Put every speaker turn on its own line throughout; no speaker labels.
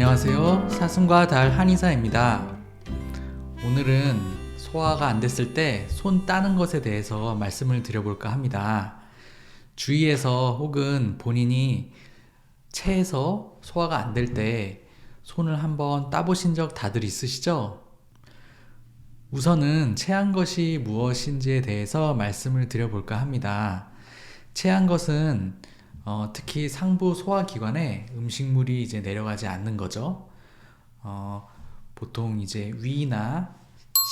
안녕하세요. 사슴과 달 한의사입니다. 오늘은 소화가 안 됐을 때 손 따는 것에 대해서 말씀을 드려볼까 합니다. 주위에서 혹은 본인이 체해서 소화가 안 될 때 손을 한번 따보신 적 다들 있으시죠? 우선은 체한 것이 무엇인지에 대해서 말씀을 드려볼까 합니다. 체한 것은 특히 상부 소화기관에 음식물이 이제 내려가지 않는 거죠. 보통 이제 위나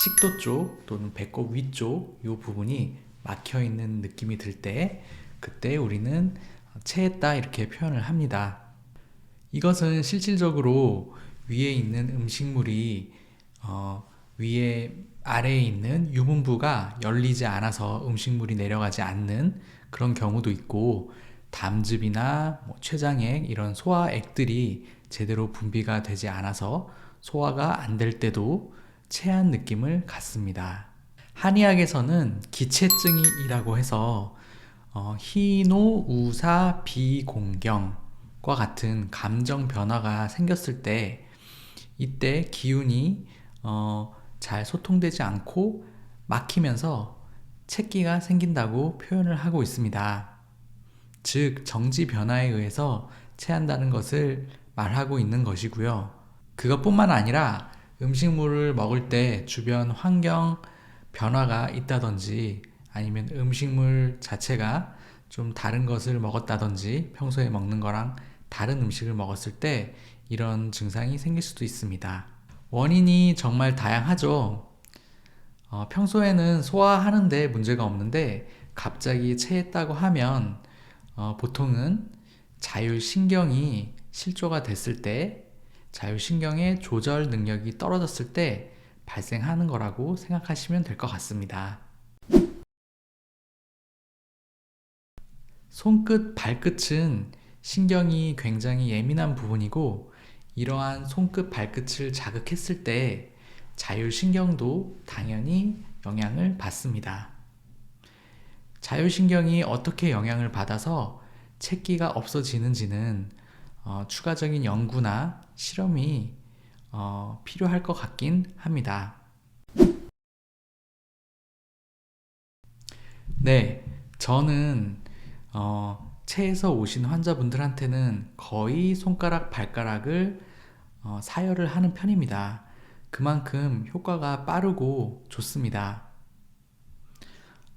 식도 쪽 또는 배꼽 위쪽 이 부분이 막혀 있는 느낌이 들 때, 그때 우리는 체했다 이렇게 표현을 합니다. 이것은 실질적으로 위에 있는 음식물이 위에 아래에 있는 유문부가 열리지 않아서 음식물이 내려가지 않는 그런 경우도 있고, 담즙이나 췌장액 이런 소화액들이 제대로 분비가 되지 않아서 소화가 안 될 때도 체한 느낌을 갖습니다. 한의학에서는 기체증이라고 해서 희노 우사 비공경과 같은 감정 변화가 생겼을 때, 이때 기운이 잘 소통되지 않고 막히면서 체기가 생긴다고 표현을 하고 있습니다. 즉 정지 변화에 의해서 체한다는 것을 말하고 있는 것이고요. 그것뿐만 아니라 음식물을 먹을 때 주변 환경 변화가 있다든지, 아니면 음식물 자체가 좀 다른 것을 먹었다든지 평소에 먹는 거랑 다른 음식을 먹었을 때 이런 증상이 생길 수도 있습니다. 원인이 정말 다양하죠. 평소에는 소화하는데 문제가 없는데 갑자기 체했다고 하면 보통은 자율신경이 실조가 됐을 때, 자율신경의 조절 능력이 떨어졌을 때 발생하는 거라고 생각하시면 될 것 같습니다. 손끝, 발끝은 신경이 굉장히 예민한 부분이고, 이러한 손끝, 발끝을 자극했을 때 자율신경도 당연히 영향을 받습니다. 자율신경이 어떻게 영향을 받아서 체기가 없어지는지는 추가적인 연구나 실험이 필요할 것 같긴 합니다. 네, 저는 체에서 오신 환자분들한테는 거의 손가락, 발가락을 사열을 하는 편입니다. 그만큼 효과가 빠르고 좋습니다.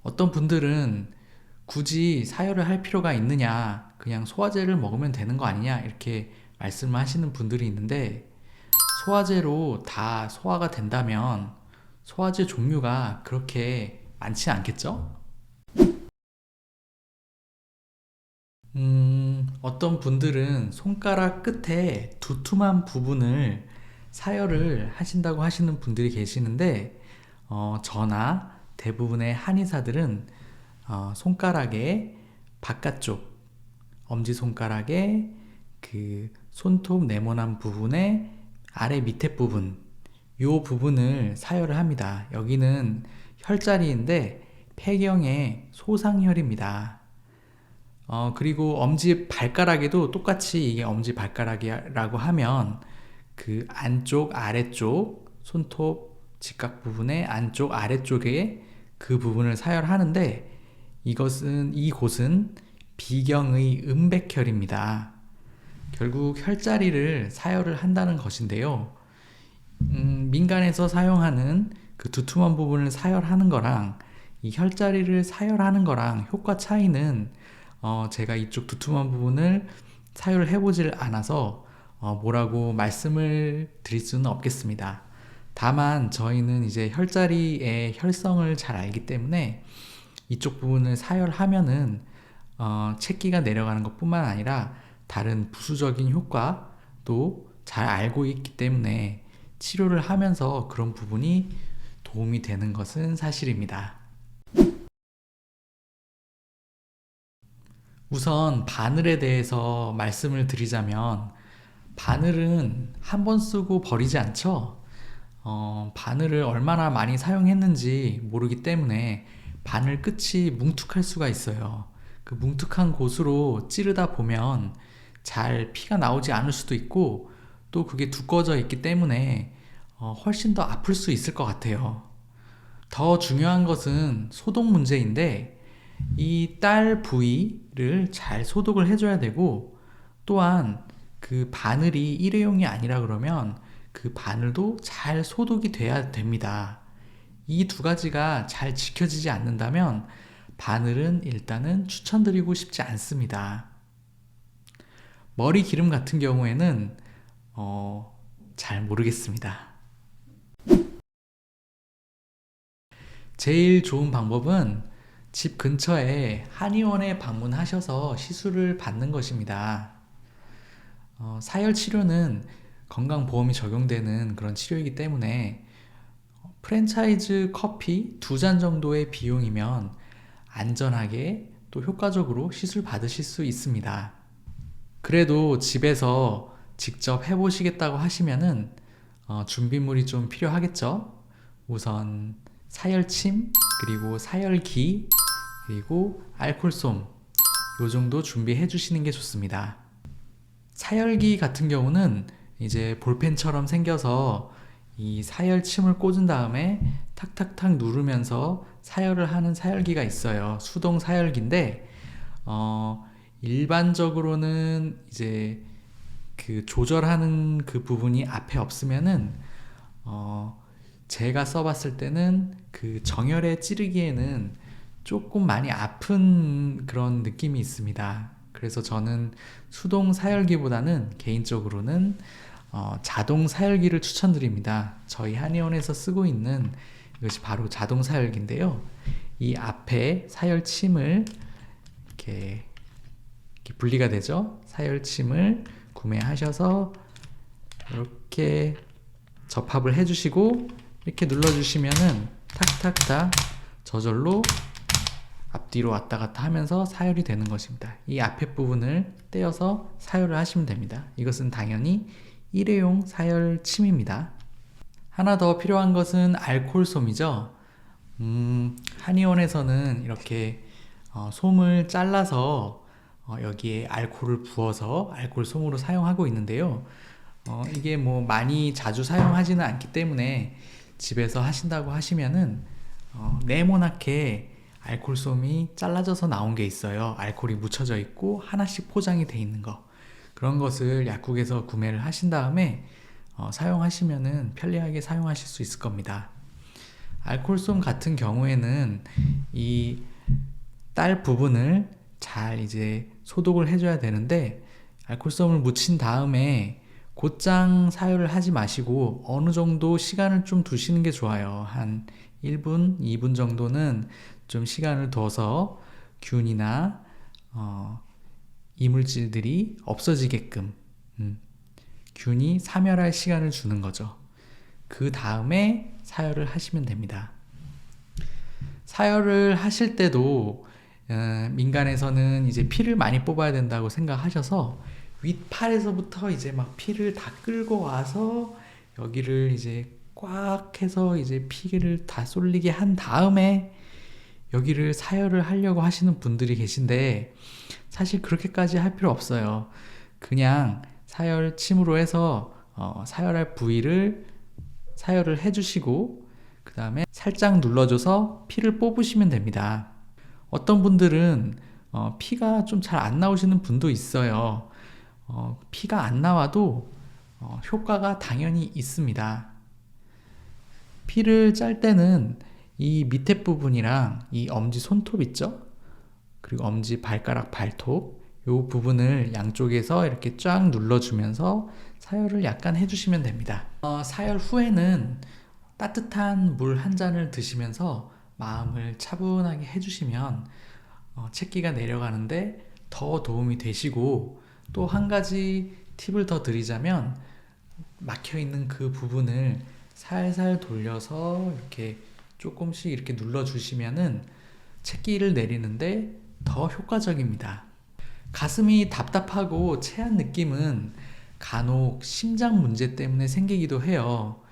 어떤 분들은 굳이 사열을 할 필요가 있느냐, 그냥 소화제를 먹으면 되는 거 아니냐 이렇게 말씀을 하시는 분들이 있는데, 소화제로 다 소화가 된다면 소화제 종류가 그렇게 많지 않겠죠? 어떤 분들은 손가락 끝에 두툼한 부분을 사열을 하신다고 하시는 분들이 계시는데, 저나 대부분의 한의사들은 손가락의 바깥쪽, 엄지손가락의 그 손톱 네모난 부분의 아래 밑에 부분, 요 부분을 사열을 합니다. 여기는 혈자리인데 폐경의 소상혈입니다. 그리고 엄지 발가락에도 똑같이, 이게 엄지 발가락이라고 하면 그 안쪽 아래쪽 손톱 직각 부분의 안쪽 아래쪽에 그 부분을 사열하는데, 이곳은 비경의 음백혈입니다. 결국 혈자리를 사열을 한다는 것인데요. 민간에서 사용하는 그 두툼한 부분을 사열하는 거랑 이 혈자리를 사열하는 거랑 효과 차이는 제가 이쪽 두툼한 부분을 사열을 해보질 않아서 뭐라고 말씀을 드릴 수는 없겠습니다. 다만 저희는 이제 혈자리의 혈성을 잘 알기 때문에 이쪽 부분을 사열하면은 체기가 내려가는 것뿐만 아니라 다른 부수적인 효과도 잘 알고 있기 때문에 치료를 하면서 그런 부분이 도움이 되는 것은 사실입니다. 우선 바늘에 대해서 말씀을 드리자면, 바늘은 한 번 쓰고 버리지 않죠? 바늘을 얼마나 많이 사용했는지 모르기 때문에 바늘 끝이 뭉툭할 수가 있어요. 그 뭉툭한 곳으로 찌르다 보면 잘 피가 나오지 않을 수도 있고, 또 그게 두꺼워져 있기 때문에 훨씬 더 아플 수 있을 것 같아요. 더 중요한 것은 소독 문제인데 이 딸 부위를 잘 소독을 해줘야 되고, 또한 그 바늘이 일회용이 아니라 그러면 그 바늘도 잘 소독이 돼야 됩니다. 이 두 가지가 잘 지켜지지 않는다면 바늘은 일단은 추천드리고 싶지 않습니다. 머리 기름 같은 경우에는 잘 모르겠습니다. 제일 좋은 방법은 집 근처에 한의원에 방문하셔서 시술을 받는 것입니다. 사열 치료는 건강보험이 적용되는 그런 치료이기 때문에 프랜차이즈 커피 2잔 정도의 비용이면 안전하게 또 효과적으로 시술 받으실 수 있습니다. 그래도 집에서 직접 해보시겠다고 하시면은 준비물이 좀 필요하겠죠? 우선 사열침, 그리고 사열기, 그리고 알콜솜, 요 정도 준비해 주시는 게 좋습니다. 사열기 같은 경우는 이제 볼펜처럼 생겨서 이 사열침을 꽂은 다음에 탁탁탁 누르면서 사열을 하는 사열기가 있어요. 수동 사열기인데 일반적으로는 이제 그 조절하는 그 부분이 앞에 없으면은 제가 써봤을 때는 그 정열에 찌르기에는 조금 많이 아픈 그런 느낌이 있습니다. 그래서 저는 수동 사열기보다는 개인적으로는 자동 사열기를 추천드립니다. 저희 한의원에서 쓰고 있는 이것이 바로 자동 사열기인데요. 이 앞에 사열침을 이렇게 분리가 되죠. 사열침을 구매하셔서 이렇게 접합을 해주시고 이렇게 눌러주시면은 탁탁탁 저절로 앞뒤로 왔다 갔다 하면서 사열이 되는 것입니다. 이 앞에 부분을 떼어서 사열을 하시면 됩니다. 이것은 당연히 일회용 사열침입니다. 하나 더 필요한 것은 알콜솜이죠. 한의원에서는 이렇게 솜을 잘라서 여기에 알코올을 부어서 알콜솜으로 사용하고 있는데요. 이게 뭐 많이 자주 사용하지는 않기 때문에 집에서 하신다고 하시면은 네모나게 알콜솜이 잘라져서 나온 게 있어요. 알코올이 묻혀져 있고 하나씩 포장이 돼 있는 거, 그런 것을 약국에서 구매를 하신 다음에 사용하시면은 편리하게 사용하실 수 있을 겁니다. 알콜솜 같은 경우에는 이 딸 부분을 잘 이제 소독을 해줘야 되는데, 알콜솜을 묻힌 다음에 곧장 사열을 하지 마시고 어느 정도 시간을 좀 두시는 게 좋아요. 한 1분, 2분 정도는 좀 시간을 둬서 균이나 이물질들이 없어지게끔 균이 사멸할 시간을 주는 거죠. 그 다음에 사열을 하시면 됩니다. 사열을 하실 때도 민간에서는 이제 피를 많이 뽑아야 된다고 생각하셔서 윗팔에서부터 이제 막 피를 다 끌고 와서 여기를 이제 꽉 해서 이제 피를 다 쏠리게 한 다음에 여기를 사열을 하려고 하시는 분들이 계신데, 사실 그렇게까지 할 필요 없어요. 그냥 사열침으로 해서 사열할 부위를 사열을 해주시고 그 다음에 살짝 눌러줘서 피를 뽑으시면 됩니다. 어떤 분들은 피가 좀 잘 안 나오시는 분도 있어요. 피가 안 나와도 효과가 당연히 있습니다. 피를 짤 때는 이 밑에 부분이랑 이 엄지 손톱 있죠? 그리고 엄지 발가락 발톱, 요 부분을 양쪽에서 이렇게 쫙 눌러주면서 사열을 약간 해주시면 됩니다. 사열 후에는 따뜻한 물 한 잔을 드시면서 마음을 차분하게 해주시면 체기가 내려가는데 더 도움이 되시고, 또 한 가지 팁을 더 드리자면 막혀있는 그 부분을 살살 돌려서 이렇게 조금씩 이렇게 눌러주시면은 체기를 내리는데 더 효과적입니다. 가슴이 답답하고 체한 느낌은 간혹 심장 문제 때문에 생기기도 해요.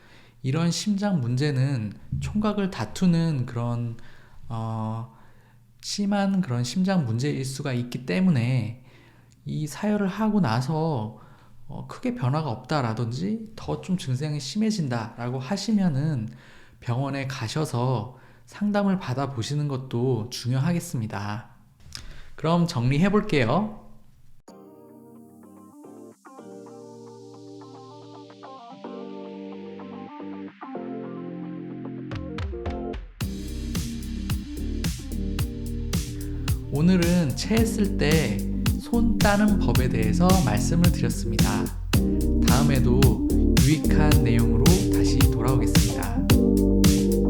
이런 심장 문제는 총각을 다투는 그런 심한 그런 심장 문제일 수가 있기 때문에 이 사열을 하고 나서 크게 변화가 없다라든지 더 좀 증상이 심해진다라고 하시면은 병원에 가셔서 상담을 받아보시는 것도 중요하겠습니다. 그럼 정리해 볼게요. 오늘은 체했을 때 손 따는 법에 대해서 말씀을 드렸습니다. 다음에도 유익한 내용으로 다시 돌아오겠습니다.